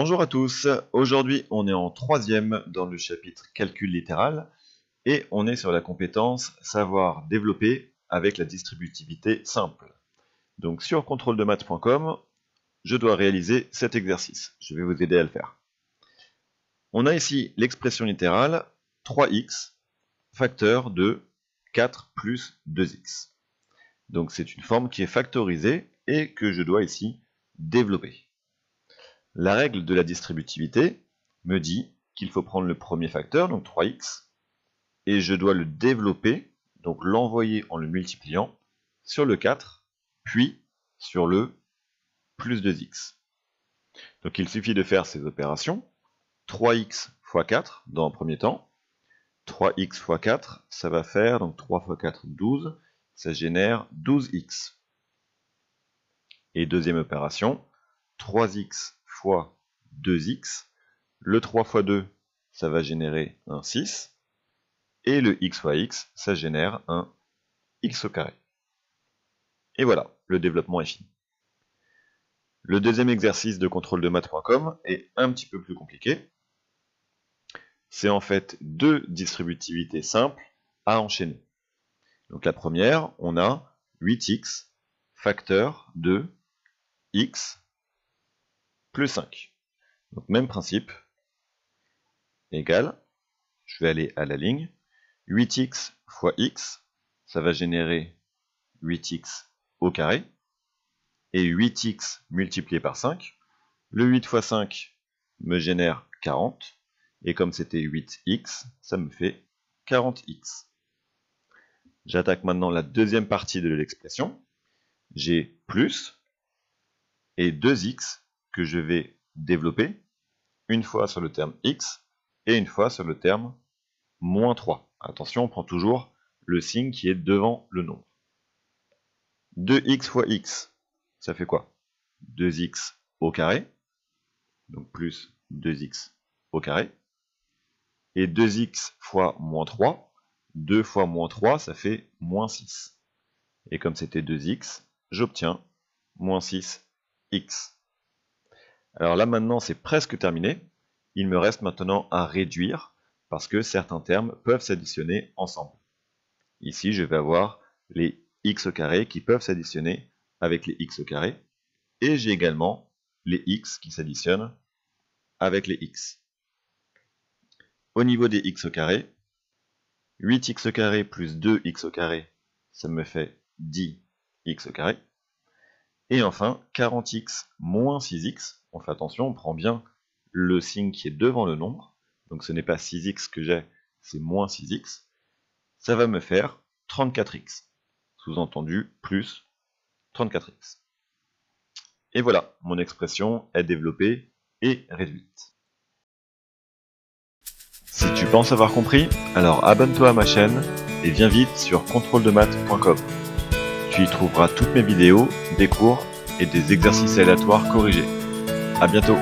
Bonjour à tous, aujourd'hui on est en troisième dans le chapitre calcul littéral et on est sur la compétence savoir développer avec la distributivité simple. Donc sur contrôledemaths.com, je dois réaliser cet exercice, je vais vous aider à le faire. On a ici l'expression littérale 3x facteur de 4 plus 2x. Donc c'est une forme qui est factorisée et que je dois ici développer. La règle de la distributivité me dit qu'il faut prendre le premier facteur, donc 3x, et je dois le développer, donc l'envoyer en le multipliant, sur le 4, puis sur le plus 2x. Donc il suffit de faire ces opérations. 3x fois 4 dans un premier temps. 3x fois 4, ça va faire, donc 3 fois 4, 12, ça génère 12x. Et deuxième opération, 3x fois 2x, le 3 fois 2, ça va générer un 6, et le x fois x, ça génère un x au carré. Et voilà, le développement est fini. Le deuxième exercice de contrôledemaths.com est un petit peu plus compliqué. C'est en fait deux distributivités simples à enchaîner. Donc la première, on a 8x facteur de x plus 5. Donc même principe, égal, je vais aller à la ligne, 8x fois x, ça va générer 8x au carré, et 8x multiplié par 5, le 8 fois 5 me génère 40, et comme c'était 8x, ça me fait 40x. J'attaque maintenant la deuxième partie de l'expression, j'ai plus, et 2x que je vais développer, une fois sur le terme x, et une fois sur le terme moins 3. Attention, on prend toujours le signe qui est devant le nombre. 2x fois x, ça fait quoi? 2x au carré, donc plus 2x au carré. Et 2x fois moins 3, 2 fois moins 3, ça fait moins 6. Et comme c'était 2x, j'obtiens moins 6x. Alors là maintenant c'est presque terminé, il me reste maintenant à réduire, parce que certains termes peuvent s'additionner ensemble. Ici je vais avoir les x au carré qui peuvent s'additionner avec les x au carré, et j'ai également les x qui s'additionnent avec les x. Au niveau des x au carré, 8x au carré plus 2x au carré, ça me fait 10x au carré. Et enfin, 40x moins 6x, on fait attention, on prend bien le signe qui est devant le nombre, donc ce n'est pas 6x que j'ai, c'est moins 6x, ça va me faire 34x, sous-entendu plus 34x. Et voilà, mon expression est développée et réduite. Si tu penses avoir compris, alors abonne-toi à ma chaîne et viens vite sur contrôledemaths.com. Tu y trouveras toutes mes vidéos, des cours et des exercices aléatoires corrigés. A bientôt!